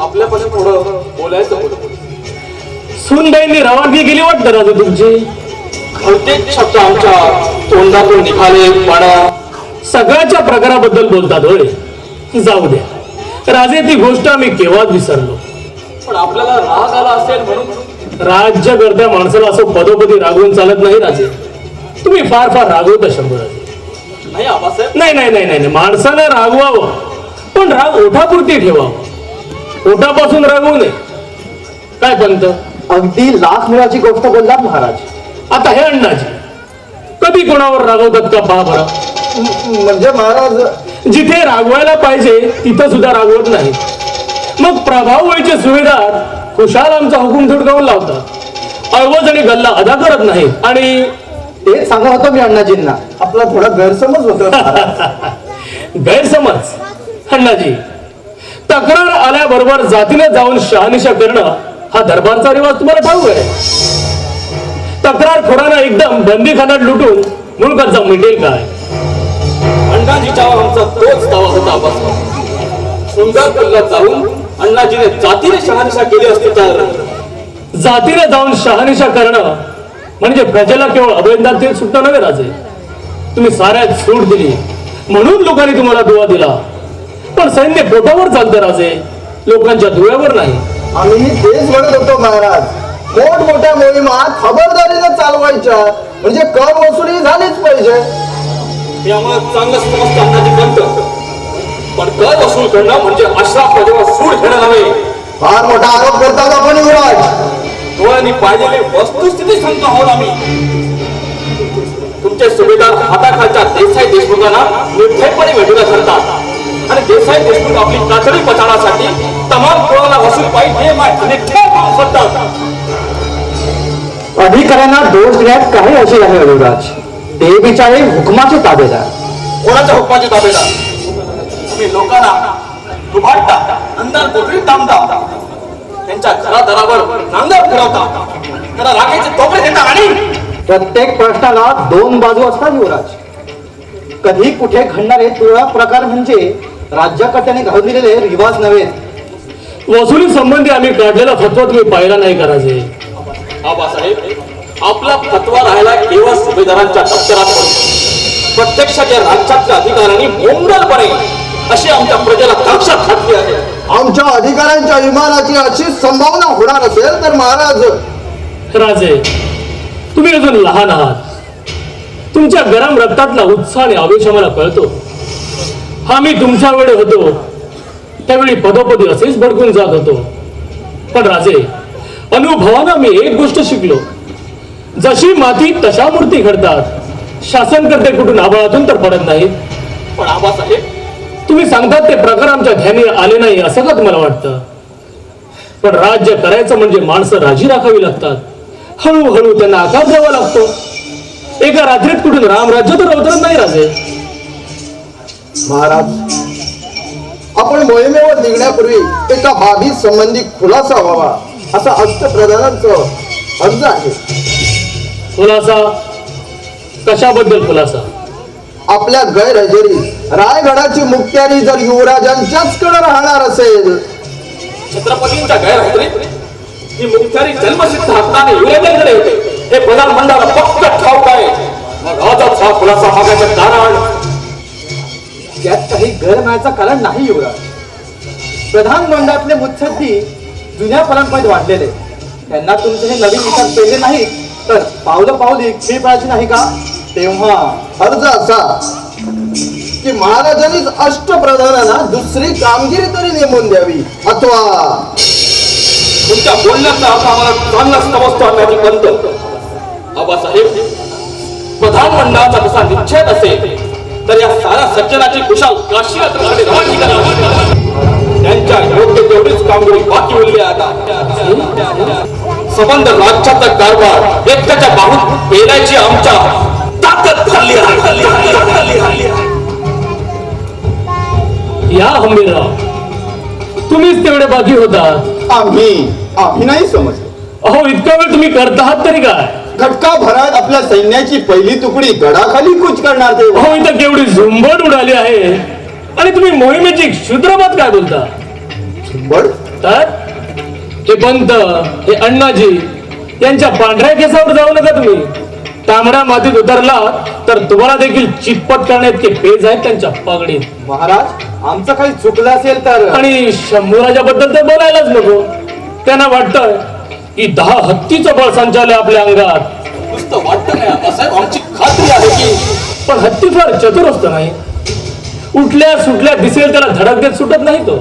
आपल्यापासून थोडं बोलायचं होतं. सुनबाईंनी रवानगी केली वाटतं राजे तुमची. बहुतेक शब्द आमच्या तोंडातून निघाले पण सगळ्याच्या प्रकाराबद्दल बोलतात होय. जाऊ द्या राजे, ती गोष्ट आम्ही केव्हाच विसरलो. पण आपल्याला राग आला असेल म्हणून राज्य करत्या माणसाला असं पदोपदी रागवून चालत नाही राजे. तुम्ही फार फार रागवता शंभर राजे. नाही आबासाहेब. नाही नाही नाही नाही, माणसानं रागवावं पण राग ओठापुरती ठेवावं, ओठापासून रागवू नये. काय पंत? अगदी लाख मुळाची गोष्ट बोललात महाराज. आता हे अण्णाजी कधी कोणावर रागवतात का पहा बरं. म्हणजे महाराज, जिथे रागवायला पाहिजे तिथं सुद्धा रागवत नाही. मग प्रभाव व्हायचे सुभेदार खुशाल आमचा हुकूम थोडकावून लावतात, ऐवज आणि गल्ला अदा करत नाही. आणि तेच सांगत होतो मी अण्णाजींना, आपला थोडा गैरसमज होतो. गैरसमज? अण्णाजी, तक्रार आल्याबरोबर जातीने जाऊन शहानिशा करणं हा दरबारचा रिवाज तुम्हाला ठाऊक आहे. तक्रार खोरांना एकदम बंदीखान्यात लुटून मुलकाचा मिटेल काय? अण्णाजीच्यावर आमचा तोच दावा होता आबासाहेब. शृंगार किल्ल्यात जाऊन अण्णाजीने जातीने शहानिशा केली असती तर जातीने जाऊन शहानिशा करणं म्हणजे प्रजेला केवळ अभयदान सुटणं नव्हे राजे. तुम्ही साऱ्यात सूट दिली म्हणून लोकांनी तुम्हाला दुवा दिला. पण सैन्य पोटावर चालतं राजे, लोकांच्या दुव्यावर नाही. आम्ही तेच म्हणत होतो महाराज, मोठमोठ्या मोहिमा खबरदारीने चालवायच्या, म्हणजे कर वसुली झालीच पाहिजे. हे आम्हाला चांगलं समजतं अण्णाजी पंत. पण कर वसूल करणं म्हणजे अशा प्रजेवर सूड घेणं नव्हे. फार मोठा आरोप करतात आपण युवराज. डोळ्यांनी पाहिलेली वस्तुस्थिती सांगतो आहोत आम्ही. तुमचे सुभेदार हाताखालच्या देसाई देशमुखांना निर्भयपणे वेठीला धरतात आणि देसाई देशमुख आपली कातडी बचावण्यासाठी तमाम कुळाला वसूल पाहिजे हे माहिती करून सोडतात. अधिकाऱ्यांना दोष देण्यात काही असे आहे युवराज, ते बिचारे हुकमाचे ताबेदार. कोणाच्या हुकमाचे ताबेदार? तुम्ही लोकांना लुबाडता, अंधार कोठडीत थांबता, त्यांच्या घरादारावर नांगर फिरवता, त्याला राखेचे तोफे देता. आणि प्रत्येक प्रश्नाला दोन बाजू असतात युवराज. कधी कुठे घडणारे तुरळक प्रकार म्हणजे राज्यकर्त्याने घालून रिवाज नव्हे. वसुली संबंधी आम्ही काढलेला फतवा तुम्ही पाहिला नाही का राजे? आबासाहेब, आपला फतवा राहिला केवळ सुभेदारांच्या दप्तरात पडतो. प्रत्यक्षात या राज्यातल्या अधिकाऱ्यांनी मोंगलपणे अशी आमच्या प्रजेला कक्षात घातली आहे. आमच्या अधिकाऱ्यांच्या विमानाची अशी संभावना होणार असेल तर महाराज. राजे, तुम्ही अजून लहान आहात. तुमच्या गरम रक्तातला उत्साह आणि आवेश आम्हाला कळतो. आम्ही तुमच्या वेळी होतो त्यावेळी पदोपदी असेच भडकून जात होतो. पण राजे, अनुभवानं मी एक गोष्ट शिकलो, जशी माती तशा मूर्ती घडतात. शासनकर्ते कुठून आबाळातून तर पडत नाहीत. पण आबासाहेब, तुम्ही सांगतात ते प्रकार आमच्या ध्यानी आले नाही असं का तुम्हाला वाटतं? पण राज्य करायचं म्हणजे माणसं राजी राखावी लागतात. हळूहळू त्यांना आकार द्यावा लागतो. एका रात्रीत कुठून रामराज्य तर अवतरत नाही राजे. महाराज, आपण मोहिमेवर निघण्यापूर्वी एका बाबी संबंधी खुलासा व्हावा असा अष्टप्रधानांचं अर्ज आहे. खुलासा? कशाबद्दल खुलासा? आपल्या गैरहजेरी रायगडाची मुक्त्यारी जर युवराजांच्याच कडे राहणार असेल. छत्रपतींच्या गैरहजेरीत ही मुक्त्यारी जन्मसिद्ध हक्काने युवराजांकडे होते हे प्रधानमंडळाला फक्त ठाऊक आहे. मग आजच हा खुलासा मागायचं कारण? यात काही गैरमायाचं कारण नाही युवराज. प्रधानमंडळातले मुत्सद्दी जुन्या परंपरेत वाढलेले, त्यांना तुमचे हे नवीन विचार केले नाही तर पावलं पावली खीळ पडायची नाही का? तेव्हा अर्ज असा की महाराजांनीच अष्टप्रधानांना दुसरी कामगिरी तरी नेमून द्यावी, अथवा तुमच्या बोलण्याचा अर्थ आम्हाला चांगला समजतो अण्णाजी पंत. आबासाहेब, प्रधानमंडळाचा कसा निश्चय असेल तर या साऱ्या सज्जनाची कुशाल काशी यात्रेसाठी रवानगी करावी. त्यांच्या योग्य तेवढीच कामगिरी बाकी उरली आहे आता. संबंध राज्याचा कारभार एकट्याच्या बाहूत पेलायची आमच्या ताकद झाली आहे. या हंबीरराव, तुम्हीच तेवढे बाकी होता. आम्ही नाही समजलो. अहो, इतका वेळ तुम्ही करत आहात तरी काय? घटका भरात आपल्या सैन्याची पहिली तुकडी गडाखाली कूच करणार ते. अहो, इथं केवढी झुंबड उडाली आहे आणि तुम्ही मोहिमेची क्षुद्रबात काय बोलता? बर तर हे पंत, हे अण्णाजी यांच्या पांढऱ्या केसावर जाऊ नका तुम्ही. तांबड्या मातीत उतरला तर तुम्हाला देखील चितपट करण्यात के पेज आहेत त्यांच्या पगडीत. महाराज, आमचं काही चुकलं असेल तर. आणि शंभूराजाबद्दल तर बोलायलाच नको. त्यांना वाटतं की 10 हत्तीचं बळ संचालय आपल्या अंगात. नुसतं वाटतं नाही आबासाहेब, आमची खात्री आहे की पण हत्ती फार चतुर असतो नाही. उठल्या सुटल्या दिसेल त्याला धडक देत सुटत नाही तो.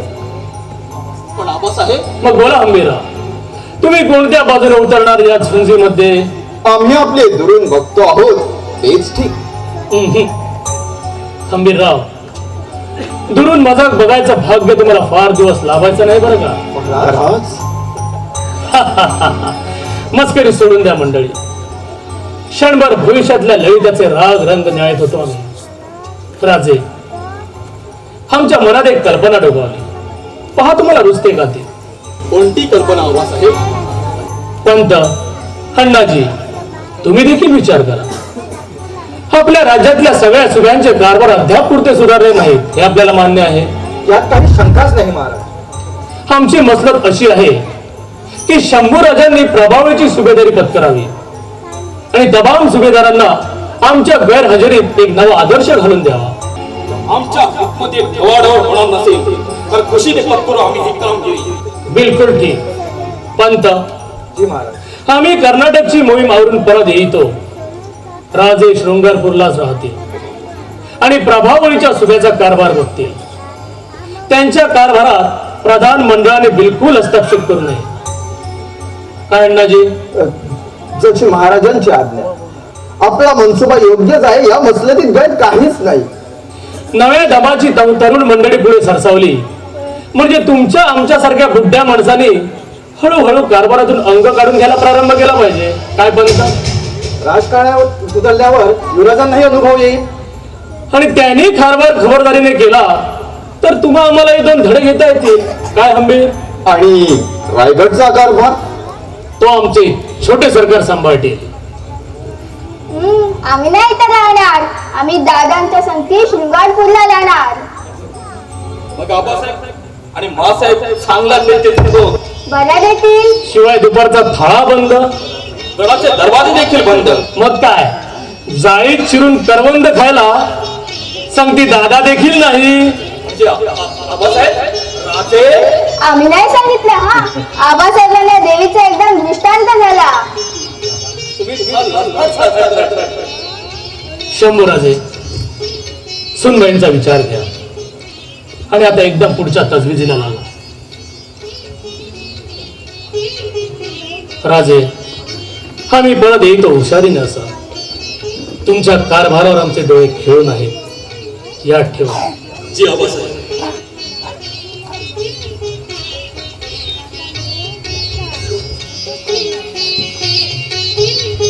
पण आबासाहेब मग बोला हंबीरराव, तुम्ही कोणत्या बाजूने उतरणार या झुंजीमध्ये? आम्ही आपले दुरून बघतो आहोत तेच ठीक. हंबीरराव, दुरून मजाक बघायचं भाग्य तुम्हाला फार दिवस लाभायचं नाही बरं का. महाराज मस्करी सोडून द्या मंडळी. क्षणभर भविष्यातल्या ललिताचे राग रंग न्यायत होतो आम्ही. राजे, आमच्या मनात एक कल्पना डोकावली. पहा तुम्हाला रुचते का ती. कोणती कल्पना आबासाहेब? पंत, अण्णाजी, तुम्ही देखील विचार करा. आपल्या राज्यातल्या सगळ्या सुभ्यांचे कारभार अद्याप पुरते सुधारले नाहीत हे आपल्याला मान्य आहे. यात काही शंकाच नाही महाराज. आमची मसलत अशी आहे की शंभूराजांनी प्रभावीची सुभेदारी पत्करावी आणि तमाम सुभेदारांना आमच्या गैरहजेरीत एक नवा आदर्श घालून द्यावा. आमच्या हुकमतीत ढवळाढवळ होणार नसेल तर खुशीने पत्करू आम्ही ही कामगिरी. बिलकुल ठीक. पंत, जी महाराज. आम्ही कर्नाटकची मोहीम आवरून परत येतो. राजे शृंगारपूरलाच राहतील आणि प्रभावळीच्या सुभेचा कारभार बघतील. त्यांच्या कारभारात प्रधान मंडळाने बिलकुल हस्तक्षेप करू नये. काय अण्णाजी? जशी महाराजांची आज्ञा. आपला मनसुबा योग्यच आहे. या मसलतीत गैर काहीच नाही. नव्या दमाची तरुण मंडळी पुढे सरसावली म्हणजे तुमच्या आमच्यासारख्या बुड्ढ्या माणसाने हळूहळू कारभारातून अंग काढून घ्यायला प्रारंभ केला पाहिजे. काय बनता? राजकारणावर सुधारल्यावर युवराजांनाही अनुभव येईल. आणि त्यांनी कारभार खबरदारीने केला तर तुम्हा आम्हाला हे 2 धडे घेता येतील. काय हंबीर? आणि रायगडचा कारभार तो आमचे छोटे सरकार सांभाळतील. आम्ही नाही इथं राहणार. आम्ही दादांच्या संगती शृंगारपूरला जाणार. मग आबासाहेब आणि मासाहेब चांगला नेते बरं देतील. शिवाय दुपारचा थाळा बंद, गडाचे दरवाजे देखील बंद. मग काय, जाळीत शिरून करवंद खायला संगती दादा देखील नाही. म्हणजे आबासाहेब, राजे आम्ही नाही सांगितलं. हा, आबासाहेबांना देवीचा एकदम दृष्टांत झाला. शंभूराजे, सुनबाईंचा विचार घ्या आणि आता एकदम पुढच्या तजवीजीला लागा. राजे, आम्ही परत येतो हुशारीने. असा तुमच्या कारभारावर आमचे डोळे खेळून आहेत, याद ठेवा. जी आबासाहेब.